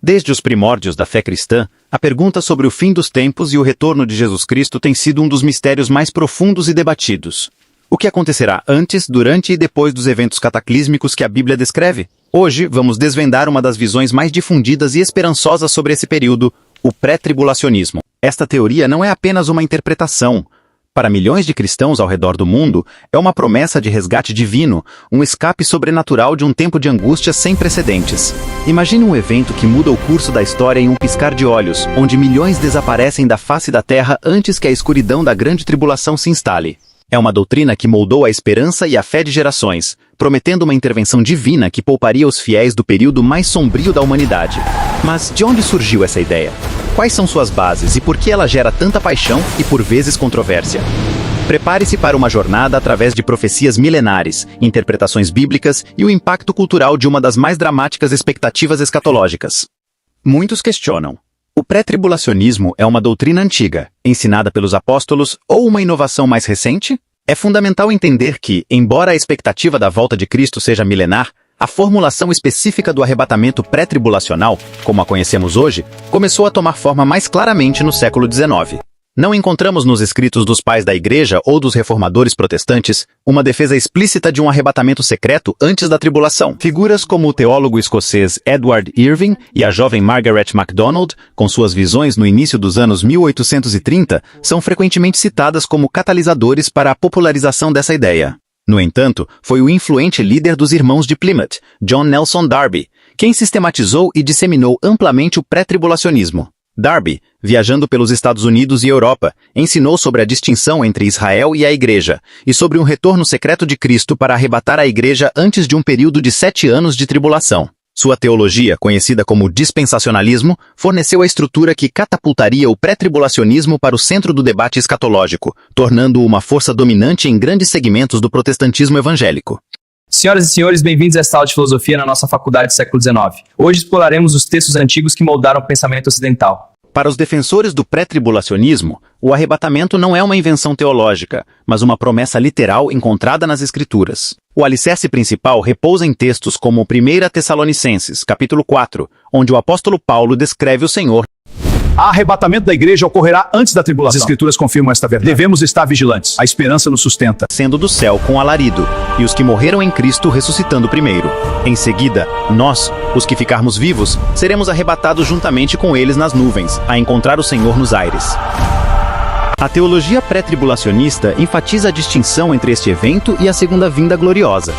Desde os primórdios da fé cristã, a pergunta sobre o fim dos tempos e o retorno de Jesus Cristo tem sido um dos mistérios mais profundos e debatidos. O que acontecerá antes, durante e depois dos eventos cataclísmicos que a Bíblia descreve? Hoje, vamos desvendar uma das visões mais difundidas e esperançosas sobre esse período, o pré-tribulacionismo. Esta teoria não é apenas uma interpretação. Para milhões de cristãos ao redor do mundo, é uma promessa de resgate divino, um escape sobrenatural de um tempo de angústia sem precedentes. Imagine um evento que muda o curso da história em um piscar de olhos, onde milhões desaparecem da face da terra antes que a escuridão da grande tribulação se instale. É uma doutrina que moldou a esperança e a fé de gerações, prometendo uma intervenção divina que pouparia os fiéis do período mais sombrio da humanidade. Mas de onde surgiu essa ideia? Quais são suas bases e por que ela gera tanta paixão e, por vezes, controvérsia? Prepare-se para uma jornada através de profecias milenares, interpretações bíblicas e o impacto cultural de uma das mais dramáticas expectativas escatológicas. Muitos questionam: o pré-tribulacionismo é uma doutrina antiga, ensinada pelos apóstolos, ou uma inovação mais recente? É fundamental entender que, embora a expectativa da volta de Cristo seja milenar, a formulação específica do arrebatamento pré-tribulacional, como a conhecemos hoje, começou a tomar forma mais claramente no século XIX. Não encontramos nos escritos dos pais da Igreja ou dos reformadores protestantes uma defesa explícita de um arrebatamento secreto antes da tribulação. Figuras como o teólogo escocês Edward Irving e a jovem Margaret MacDonald, com suas visões no início dos anos 1830, são frequentemente citadas como catalisadores para a popularização dessa ideia. No entanto, foi o influente líder dos Irmãos de Plymouth, John Nelson Darby, quem sistematizou e disseminou amplamente o pré-tribulacionismo. Darby, viajando pelos Estados Unidos e Europa, ensinou sobre a distinção entre Israel e a Igreja, e sobre um retorno secreto de Cristo para arrebatar a Igreja antes de um período de 7 anos de tribulação. Sua teologia, conhecida como dispensacionalismo, forneceu a estrutura que catapultaria o pré-tribulacionismo para o centro do debate escatológico, tornando-o uma força dominante em grandes segmentos do protestantismo evangélico. Senhoras e senhores, bem-vindos a esta aula de filosofia na nossa faculdade do século XIX. Hoje exploraremos os textos antigos que moldaram o pensamento ocidental. Para os defensores do pré-tribulacionismo, o arrebatamento não é uma invenção teológica, mas uma promessa literal encontrada nas Escrituras. O alicerce principal repousa em textos como 1 Tessalonicenses, capítulo 4, onde o apóstolo Paulo descreve o Senhor. Arrebatamento da igreja ocorrerá antes da tribulação. As Escrituras confirmam esta verdade. Devemos estar vigilantes. A esperança nos sustenta. Sendo do céu com alarido, e os que morreram em Cristo ressuscitando primeiro. Em seguida, nós, os que ficarmos vivos, seremos arrebatados juntamente com eles nas nuvens, a encontrar o Senhor nos aires. A teologia pré-tribulacionista enfatiza a distinção entre este evento e a segunda vinda gloriosa.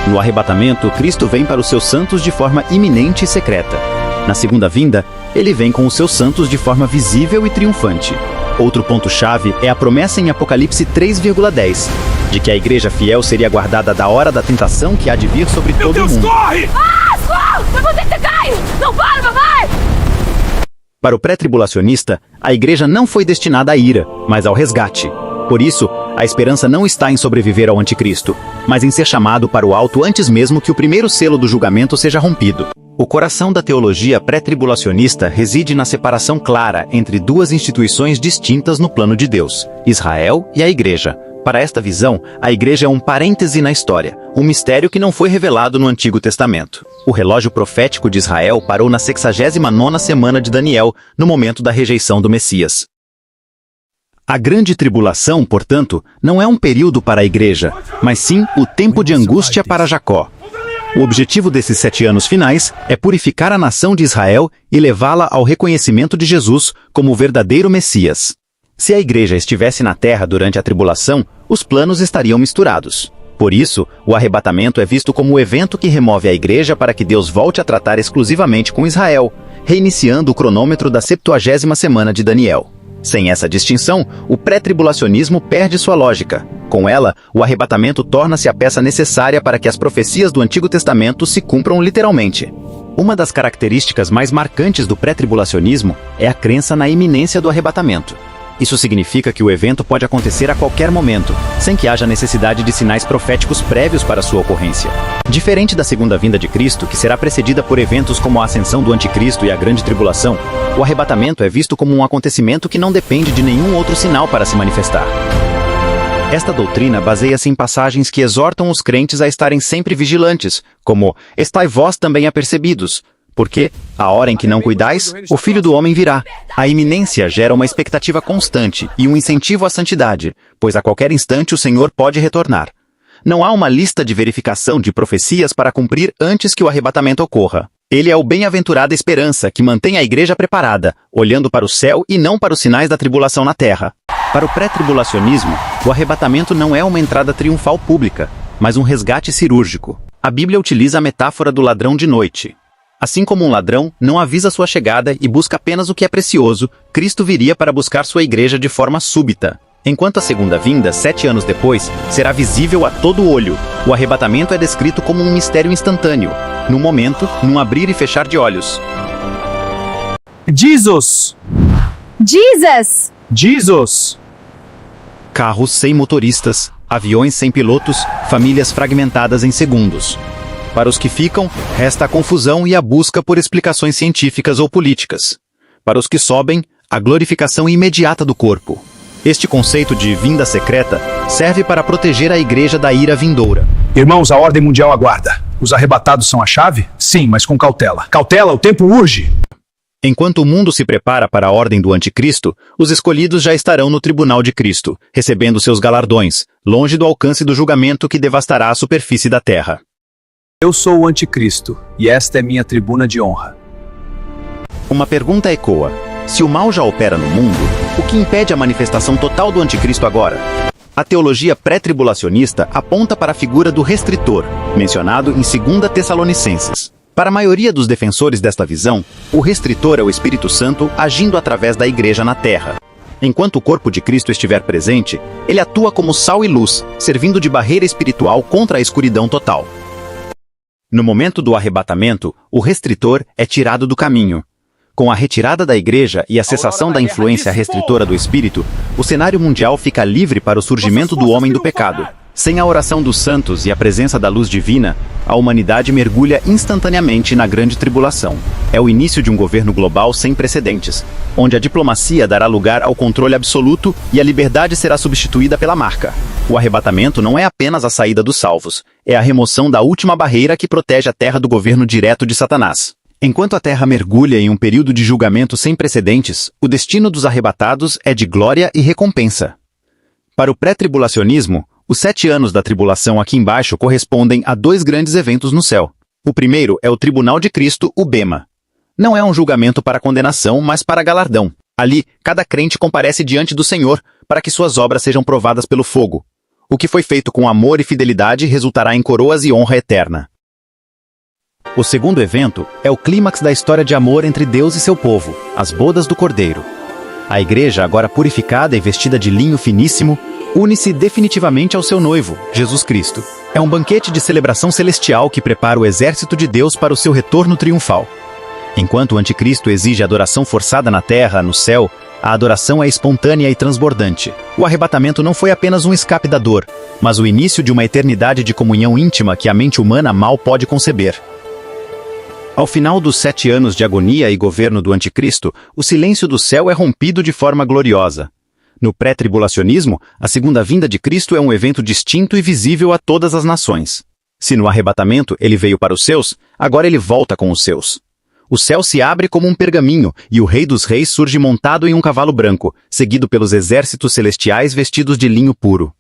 No arrebatamento, Cristo vem para os seus santos de forma iminente e secreta. Na segunda vinda, ele vem com os seus santos de forma visível e triunfante. Outro ponto-chave é a promessa em Apocalipse 3,10, de que a igreja fiel seria guardada da hora da tentação que há de vir sobre todo o mundo. Corre! Socorro! Meu você cai! Não para, papai! Para o pré-tribulacionista, a igreja não foi destinada à ira, mas ao resgate. Por isso, a esperança não está em sobreviver ao anticristo, mas em ser chamado para o alto antes mesmo que o primeiro selo do julgamento seja rompido. O coração da teologia pré-tribulacionista reside na separação clara entre duas instituições distintas no plano de Deus, Israel e a Igreja. Para esta visão, a Igreja é um parêntese na história, um mistério que não foi revelado no Antigo Testamento. O relógio profético de Israel parou na 69ª semana de Daniel, no momento da rejeição do Messias. A grande tribulação, portanto, não é um período para a Igreja, mas sim o tempo de angústia para Jacó. O objetivo desses 7 anos finais é purificar a nação de Israel e levá-la ao reconhecimento de Jesus como o verdadeiro Messias. Se a igreja estivesse na terra durante a tribulação, os planos estariam misturados. Por isso, o arrebatamento é visto como o evento que remove a igreja para que Deus volte a tratar exclusivamente com Israel, reiniciando o cronômetro da 70ª semana de Daniel. Sem essa distinção, o pré-tribulacionismo perde sua lógica. Com ela, o arrebatamento torna-se a peça necessária para que as profecias do Antigo Testamento se cumpram literalmente. Uma das características mais marcantes do pré-tribulacionismo é a crença na iminência do arrebatamento. Isso significa que o evento pode acontecer a qualquer momento, sem que haja necessidade de sinais proféticos prévios para sua ocorrência. Diferente da segunda vinda de Cristo, que será precedida por eventos como a ascensão do anticristo e a grande tribulação, o arrebatamento é visto como um acontecimento que não depende de nenhum outro sinal para se manifestar. Esta doutrina baseia-se em passagens que exortam os crentes a estarem sempre vigilantes, como "Estai vós também apercebidos", Porque, à hora em que não cuidais, o Filho do Homem virá. A iminência gera uma expectativa constante e um incentivo à santidade, pois a qualquer instante o Senhor pode retornar. Não há uma lista de verificação de profecias para cumprir antes que o arrebatamento ocorra. Ele é o bem-aventurada esperança que mantém a igreja preparada, olhando para o céu e não para os sinais da tribulação na terra. Para o pré-tribulacionismo, o arrebatamento não é uma entrada triunfal pública, mas um resgate cirúrgico. A Bíblia utiliza a metáfora do ladrão de noite. Assim como um ladrão não avisa sua chegada e busca apenas o que é precioso, Cristo viria para buscar sua igreja de forma súbita. Enquanto a segunda vinda, 7 anos depois, será visível a todo olho, o arrebatamento é descrito como um mistério instantâneo, num momento, num abrir e fechar de olhos. Jesus! Jesus! Jesus! Carros sem motoristas, aviões sem pilotos, famílias fragmentadas em segundos. Para os que ficam, resta a confusão e a busca por explicações científicas ou políticas. Para os que sobem, a glorificação imediata do corpo. Este conceito de vinda secreta serve para proteger a igreja da ira vindoura. Irmãos, a ordem mundial aguarda. Os arrebatados são a chave? Sim, mas com cautela. Cautela, o tempo urge! Enquanto o mundo se prepara para a ordem do anticristo, os escolhidos já estarão no tribunal de Cristo, recebendo seus galardões, longe do alcance do julgamento que devastará a superfície da terra. Eu sou o anticristo, e esta é minha tribuna de honra. Uma pergunta ecoa: se o mal já opera no mundo, o que impede a manifestação total do anticristo agora? A teologia pré-tribulacionista aponta para a figura do restritor, mencionado em 2 Tessalonicenses. Para a maioria dos defensores desta visão, o restritor é o Espírito Santo agindo através da igreja na terra. Enquanto o corpo de Cristo estiver presente, ele atua como sal e luz, servindo de barreira espiritual contra a escuridão total. No momento do arrebatamento, o restritor é tirado do caminho. Com a retirada da igreja e a cessação da influência restritora do Espírito, o cenário mundial fica livre para o surgimento do homem do pecado. Sem a oração dos santos e a presença da luz divina, a humanidade mergulha instantaneamente na grande tribulação. É o início de um governo global sem precedentes, onde a diplomacia dará lugar ao controle absoluto e a liberdade será substituída pela marca. O arrebatamento não é apenas a saída dos salvos, é a remoção da última barreira que protege a terra do governo direto de Satanás. Enquanto a terra mergulha em um período de julgamento sem precedentes, o destino dos arrebatados é de glória e recompensa. Para o pré-tribulacionismo, os 7 anos da tribulação aqui embaixo correspondem a 2 grandes eventos no céu. O primeiro é o Tribunal de Cristo, o Bema. Não é um julgamento para condenação, mas para galardão. Ali, cada crente comparece diante do Senhor para que suas obras sejam provadas pelo fogo. O que foi feito com amor e fidelidade resultará em coroas e honra eterna. O segundo evento é o clímax da história de amor entre Deus e seu povo, as bodas do Cordeiro. A igreja, agora purificada e vestida de linho finíssimo, une-se definitivamente ao seu noivo, Jesus Cristo. É um banquete de celebração celestial que prepara o exército de Deus para o seu retorno triunfal. Enquanto o anticristo exige adoração forçada na terra, no céu, a adoração é espontânea e transbordante. O arrebatamento não foi apenas um escape da dor, mas o início de uma eternidade de comunhão íntima que a mente humana mal pode conceber. Ao final dos 7 anos de agonia e governo do anticristo, o silêncio do céu é rompido de forma gloriosa. No pré-tribulacionismo, a segunda vinda de Cristo é um evento distinto e visível a todas as nações. Se no arrebatamento ele veio para os seus, agora ele volta com os seus. O céu se abre como um pergaminho e o Rei dos Reis surge montado em um cavalo branco, seguido pelos exércitos celestiais vestidos de linho puro.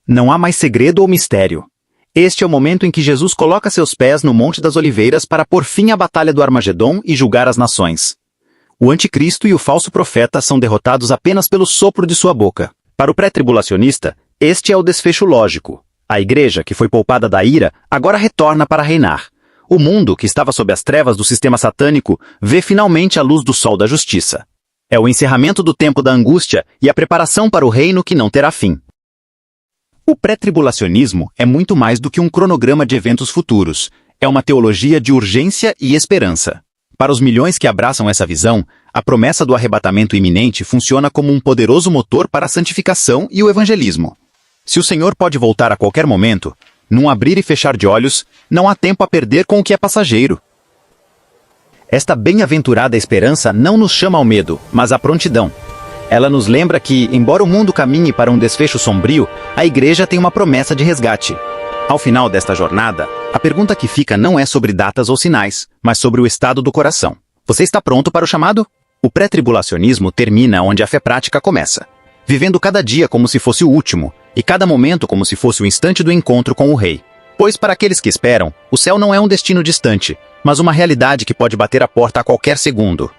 Não há mais segredo ou mistério. Este é o momento em que Jesus coloca seus pés no Monte das Oliveiras para pôr fim à batalha do Armagedom e julgar as nações. O anticristo e o falso profeta são derrotados apenas pelo sopro de sua boca. Para o pré-tribulacionista, este é o desfecho lógico. A igreja, que foi poupada da ira, agora retorna para reinar. O mundo, que estava sob as trevas do sistema satânico, vê finalmente a luz do sol da justiça. É o encerramento do tempo da angústia e a preparação para o reino que não terá fim. O pré-tribulacionismo é muito mais do que um cronograma de eventos futuros. É uma teologia de urgência e esperança. Para os milhões que abraçam essa visão, a promessa do arrebatamento iminente funciona como um poderoso motor para a santificação e o evangelismo. Se o Senhor pode voltar a qualquer momento, num abrir e fechar de olhos, não há tempo a perder com o que é passageiro. Esta bem-aventurada esperança não nos chama ao medo, mas à prontidão. Ela nos lembra que, embora o mundo caminhe para um desfecho sombrio, a igreja tem uma promessa de resgate. Ao final desta jornada, A pergunta que fica não é sobre datas ou sinais, mas sobre o estado do coração. Você está pronto para o chamado? O pré-tribulacionismo termina onde a fé prática começa, vivendo cada dia como se fosse o último, e cada momento como se fosse o instante do encontro com o Rei. Pois para aqueles que esperam, o céu não é um destino distante, mas uma realidade que pode bater a porta a qualquer segundo.